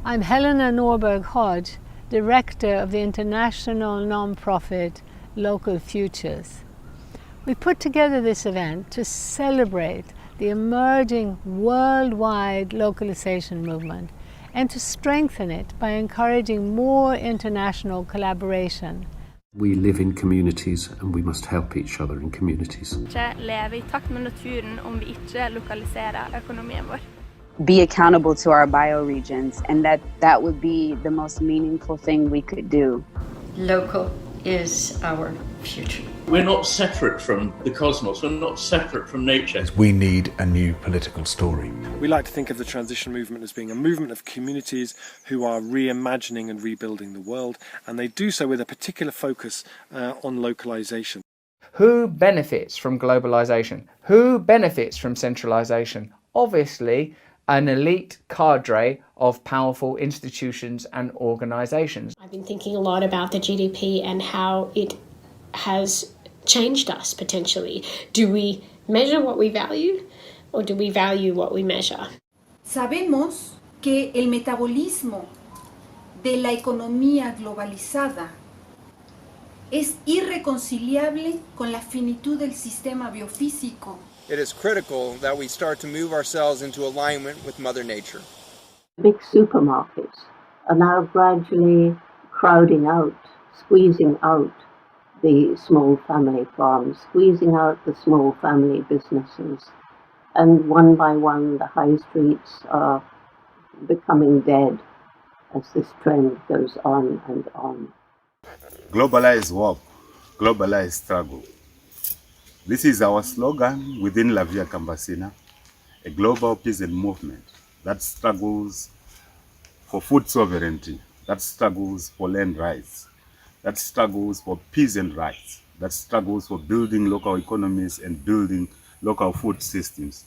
I'm Helena Norberg Hodge, Director of the international non-profit Local Futures. We put together this event to celebrate the emerging worldwide localization movement and to strengthen it by encouraging more international collaboration. We live in communities and we must help each other in communities. Lever I takt med naturen om vi ikke lokaliserer økonomien vår. Be accountable to our bioregions, and that would be the most meaningful thing we could do. Local is our future. We're not separate from the cosmos, we're not separate from nature. We need a new political story. We like to think of the transition movement as being a movement of communities who are reimagining and rebuilding the world, and they do so with a particular focus on localization. Who benefits from globalization? Who benefits from centralization? Obviously, an elite cadre of powerful institutions and organizations. I've been thinking a lot about the GDP and how it has changed us potentially. Do we measure what we value or do we value what we measure? Sabemos que el metabolismo de la economía globalizada es irreconciliable con la finitud del sistema biofísico. It is critical that we start to move ourselves into alignment with Mother Nature. Big supermarkets are now gradually crowding out, squeezing out the small family farms, squeezing out the small family businesses. And one by one, the high streets are becoming dead as this trend goes on and on. Globalized work, globalized struggle. This is our slogan within La Via Campesina, a global peasant movement that struggles for food sovereignty, that struggles for land rights, that struggles for peasant rights, that struggles for building local economies and building local food systems.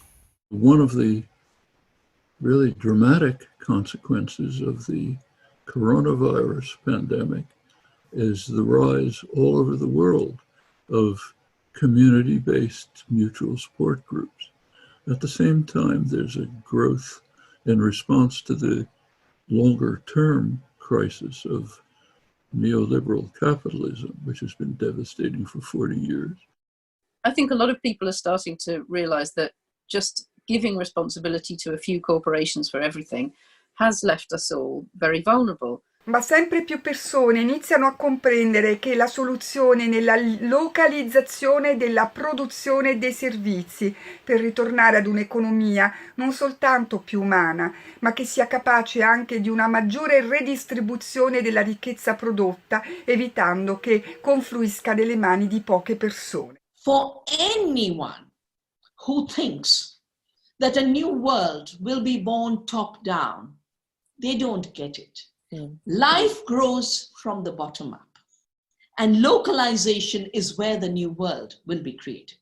One of the really dramatic consequences of the coronavirus pandemic is the rise all over the world of community-based mutual support groups. At the same time, there's a growth in response to the longer-term crisis of neoliberal capitalism, which has been devastating for 40 years. I think a lot of people are starting to realize that just giving responsibility to a few corporations for everything has left us all very vulnerable. Ma sempre più persone iniziano a comprendere che la soluzione è nella localizzazione della produzione e dei servizi per ritornare ad un'economia non soltanto più umana, ma che sia capace anche di una maggiore redistribuzione della ricchezza prodotta, evitando che confluisca nelle mani di poche persone. For anyone who thinks that a new world will be born top down, they don't get it. Life grows from the bottom up, and localization is where the new world will be created.